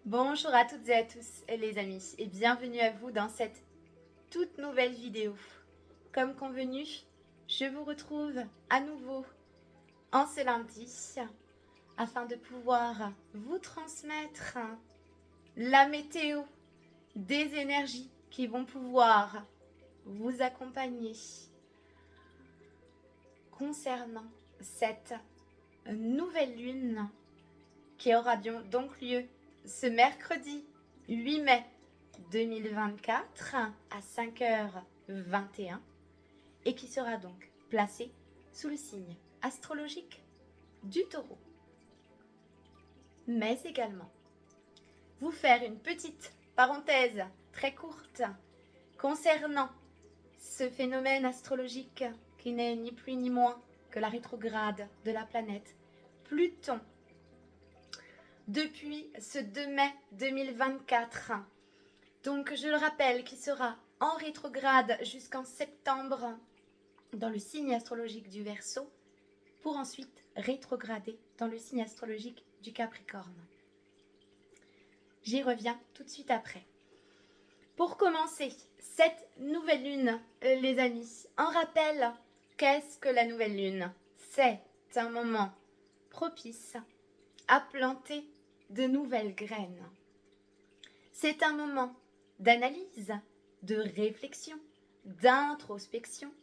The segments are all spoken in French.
Bonjour à toutes et à tous les amis et bienvenue à vous dans cette toute nouvelle vidéo. Comme convenu, je vous retrouve à nouveau en ce lundi afin de pouvoir vous transmettre la météo des énergies qui vont pouvoir vous accompagner concernant cette nouvelle lune qui aura donc lieu ce mercredi 8 mai 2024 à 5h21 et qui sera donc placée sous le signe astrologique du Taureau. Mais également, vous faire une petite parenthèse très courte concernant ce phénomène astrologique qui n'est ni plus ni moins que la rétrograde de la planète Pluton depuis ce 2 mai 2024. Donc je le rappelle, qui sera en rétrograde jusqu'en septembre dans le signe astrologique du Verseau pour ensuite rétrograder dans le signe astrologique du Capricorne. J'y reviens tout de suite après. Pour commencer cette nouvelle lune, les amis, en rappel, qu'est-ce que la nouvelle lune? C'est un moment propice à planter de nouvelles graines. C'est un moment d'analyse, de réflexion, d'introspection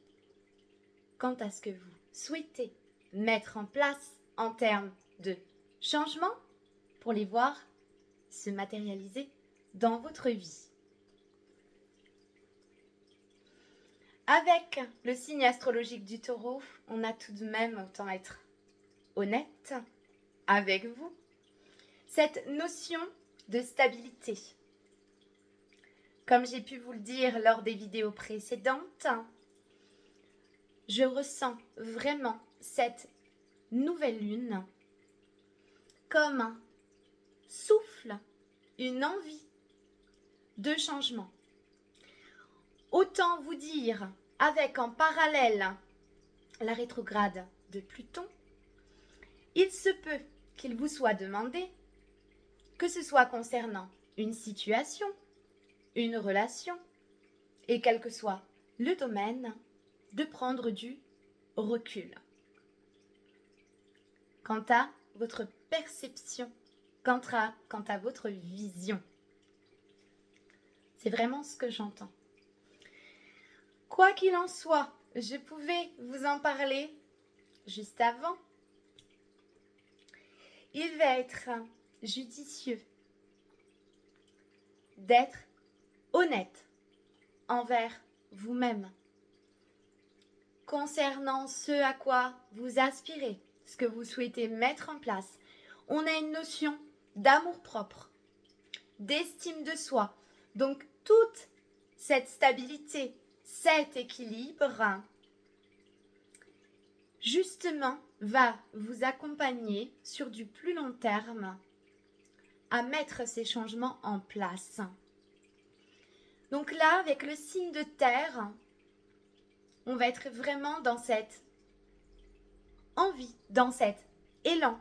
quant à ce que vous souhaitez mettre en place en termes de changement pour les voir se matérialiser dans votre vie. Avec le signe astrologique du Taureau, on a tout de même, autant être honnête avec vous, cette notion de stabilité. Comme j'ai pu vous le dire lors des vidéos précédentes, je ressens vraiment cette nouvelle lune comme un souffle, une envie de changement. Autant vous dire, avec en parallèle la rétrograde de Pluton, il se peut qu'il vous soit demandé, que ce soit concernant une situation, une relation, et quel que soit le domaine, de prendre du recul. Quant à votre perception, quant à votre vision. C'est vraiment ce que j'entends. Quoi qu'il en soit, je pouvais vous en parler juste avant. Il va être judicieux d'être honnête envers vous-même concernant ce à quoi vous aspirez, ce que vous souhaitez mettre en place. On a une notion d'amour-propre, d'estime de soi. Donc toute cette stabilité, cet équilibre, justement, va vous accompagner sur du plus long terme à mettre ces changements en place. Donc là, avec le signe de terre, on va être vraiment dans cette envie, dans cet élan,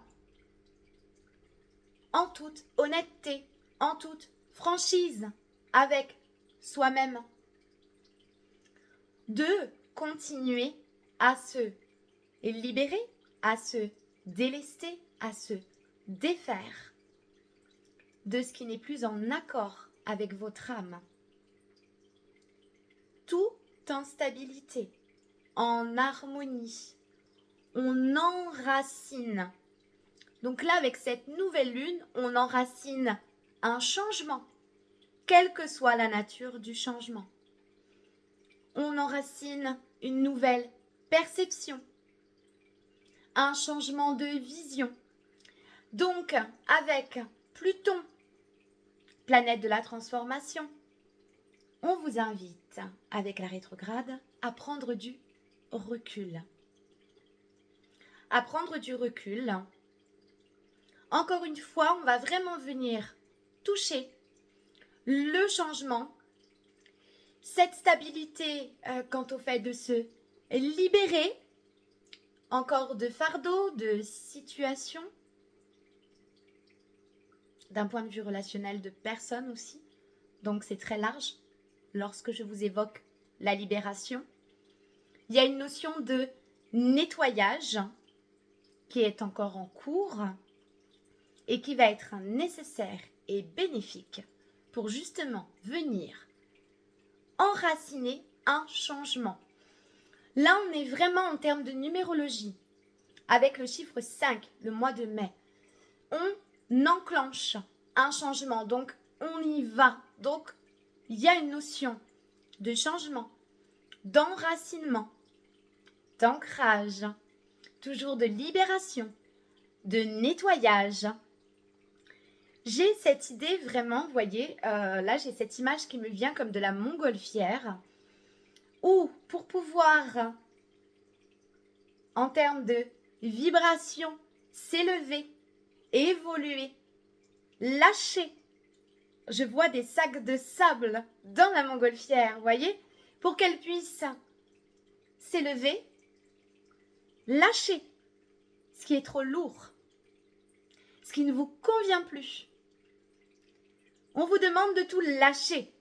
en toute honnêteté, en toute franchise avec soi-même, de continuer à se libérer, à se délester, à se défaire de ce qui n'est plus en accord avec votre âme. Tout en stabilité, en harmonie. On enracine. Donc là, avec cette nouvelle lune, on enracine un changement, quelle que soit la nature du changement. On enracine une nouvelle perception, un changement de vision. Donc, avec Pluton, planète de la transformation, on vous invite, avec la rétrograde, à prendre du recul. À prendre du recul. Encore une fois, on va vraiment venir toucher le changement, cette stabilité quant au fait de se libérer encore de fardeaux, de situations d'un point de vue relationnel de personnes aussi. Donc c'est très large lorsque je vous évoque la libération. Il y a une notion de nettoyage qui est encore en cours et qui va être nécessaire et bénéfique pour justement venir enraciner un changement. Là, on est vraiment en termes de numérologie. Avec le chiffre 5, le mois de mai, on enclenche un changement. Donc, on y va. Donc, il y a une notion de changement, d'enracinement, d'ancrage, toujours de libération, de nettoyage. J'ai cette idée vraiment, vous voyez, là j'ai cette image qui me vient comme de la montgolfière, où pour pouvoir, en termes de vibration, s'élever, évoluer, lâcher. Je vois des sacs de sable dans la montgolfière, vous voyez, pour qu'elle puisse s'élever, lâcher ce qui est trop lourd, ce qui ne vous convient plus. On vous demande de tout lâcher.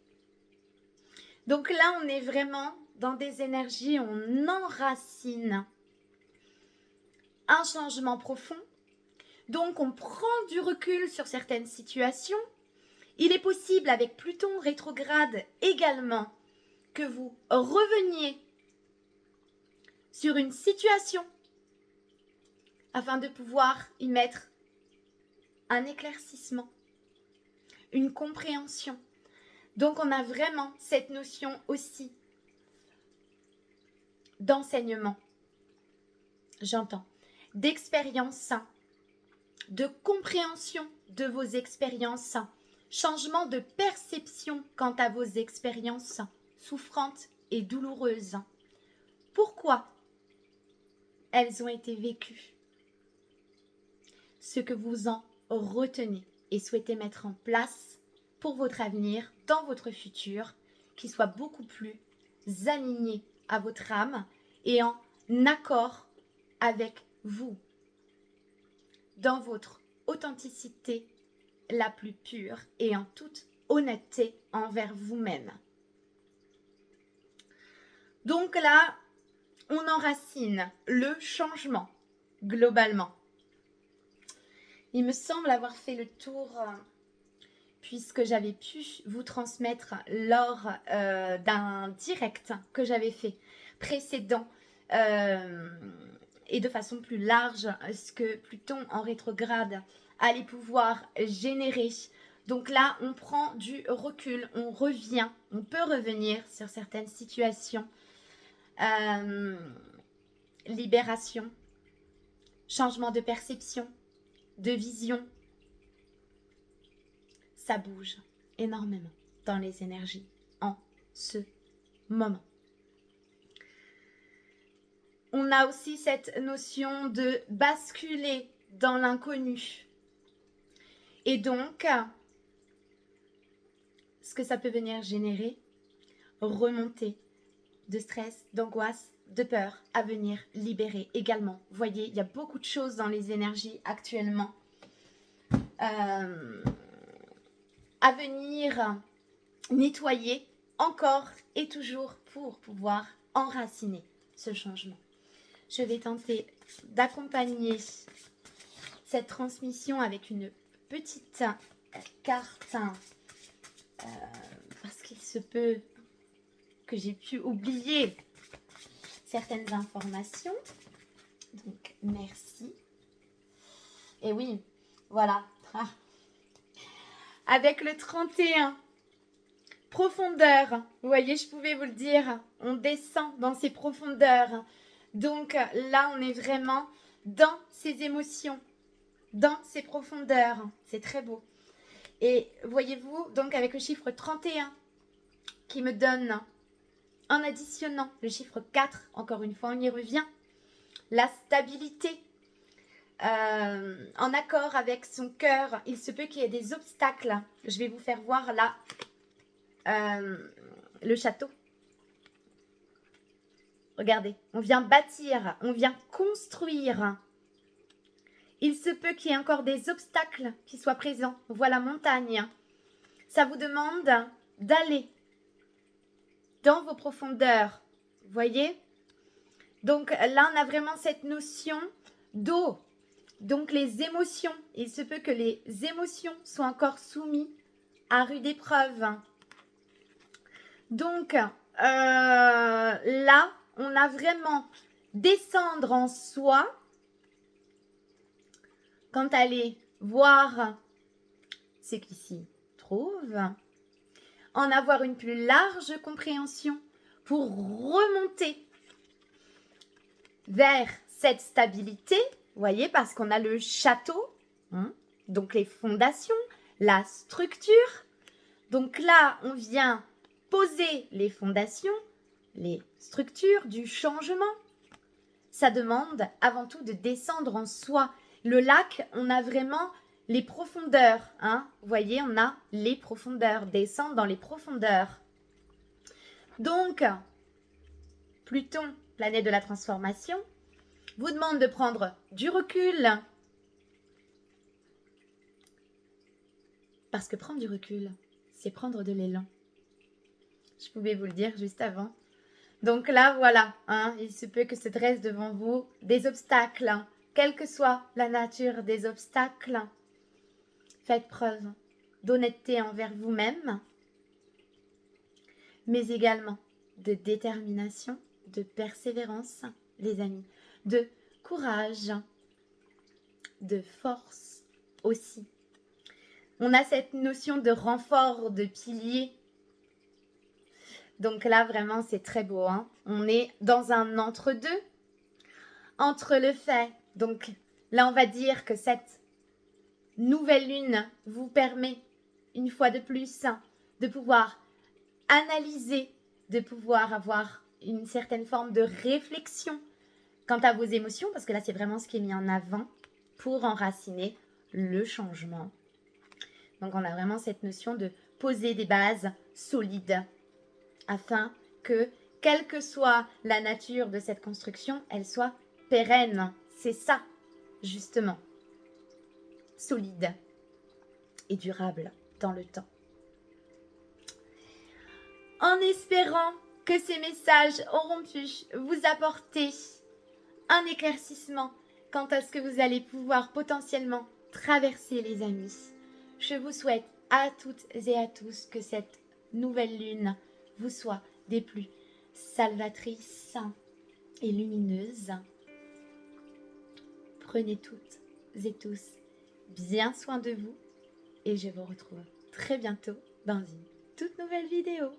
Donc là, on est vraiment dans des énergies, on enracine un changement profond. Donc, on prend du recul sur certaines situations. Il est possible, avec Pluton rétrograde également, que vous reveniez sur une situation afin de pouvoir y mettre un éclaircissement, une compréhension. Donc, on a vraiment cette notion aussi d'enseignement, j'entends, d'expérience, de compréhension de vos expériences, changement de perception quant à vos expériences souffrantes et douloureuses. Pourquoi elles ont été vécues? Ce que vous en retenez et souhaitez mettre en place pour votre avenir, dans votre futur, qui soit beaucoup plus aligné à votre âme et en accord avec vous, dans votre authenticité la plus pure et en toute honnêteté envers vous-même. Donc là, on enracine le changement globalement. Il me semble avoir fait le tour puisque j'avais pu vous transmettre lors d'un direct que j'avais fait précédent et de façon plus large ce que Pluton en rétrograde allait pouvoir générer. Donc là, on prend du recul, on revient, on peut revenir sur certaines situations. Libération, changement de perception, de vision. Ça bouge énormément dans les énergies en ce moment. On a aussi cette notion de basculer dans l'inconnu. Et donc, ce que ça peut venir générer, remonter de stress, d'angoisse, de peur à venir libérer également. Vous voyez, il y a beaucoup de choses dans les énergies actuellement à venir nettoyer encore et toujours pour pouvoir enraciner ce changement. Je vais tenter d'accompagner cette transmission avec une petite carte parce qu'il se peut que j'ai pu oublier certaines informations. Donc, merci. Et oui, voilà. Avec le 31, profondeur. Vous voyez, je pouvais vous le dire. On descend dans ces profondeurs. Donc là, on est vraiment dans ces émotions, dans ces profondeurs. C'est très beau. Et voyez-vous, donc avec le chiffre 31 qui me donne, en additionnant le chiffre 4, encore une fois, on y revient, la stabilité, en accord avec son cœur. Il se peut qu'il y ait des obstacles. Je vais vous faire voir là le château. Regardez, on vient bâtir, on vient construire. Il se peut qu'il y ait encore des obstacles qui soient présents. On voit la montagne. Ça vous demande d'aller dans vos profondeurs. Vous voyez? Donc là, on a vraiment cette notion d'eau. Donc les émotions. Il se peut que les émotions soient encore soumises à rude épreuve. Donc là, on a vraiment descendre en soi quand aller voir ce qui s'y trouve, en avoir une plus large compréhension pour remonter vers cette stabilité, vous voyez, parce qu'on a le château, donc les fondations, la structure. Donc là, on vient poser les fondations, les structures du changement. Ça demande avant tout de descendre en soi. Le lac, on a vraiment les profondeurs. Vous voyez, on a les profondeurs, descendre dans les profondeurs. Donc, Pluton, planète de la transformation, vous demande de prendre du recul. Parce que prendre du recul, c'est prendre de l'élan. Je pouvais vous le dire juste avant. Donc là, voilà, il se peut que se dressent devant vous des obstacles, quelle que soit la nature des obstacles. Faites preuve d'honnêteté envers vous-même, mais également de détermination, de persévérance, les amis, de courage, de force aussi. On a cette notion de renfort, de pilier. Donc là, vraiment, c'est très beau. On est dans un entre-deux, entre le fait. Donc là, on va dire que cette nouvelle lune vous permet, une fois de plus, de pouvoir analyser, de pouvoir avoir une certaine forme de réflexion quant à vos émotions, parce que là, c'est vraiment ce qui est mis en avant pour enraciner le changement. Donc, on a vraiment cette notion de poser des bases solides afin que, quelle que soit la nature de cette construction, elle soit pérenne. C'est ça, justement. Solide et durable dans le temps. En espérant que ces messages auront pu vous apporter un éclaircissement quant à ce que vous allez pouvoir potentiellement traverser, les amis. Je vous souhaite à toutes et à tous que cette nouvelle lune vous soit des plus salvatrices et lumineuses. Prenez toutes et tous bien soin de vous et je vous retrouve très bientôt dans une toute nouvelle vidéo.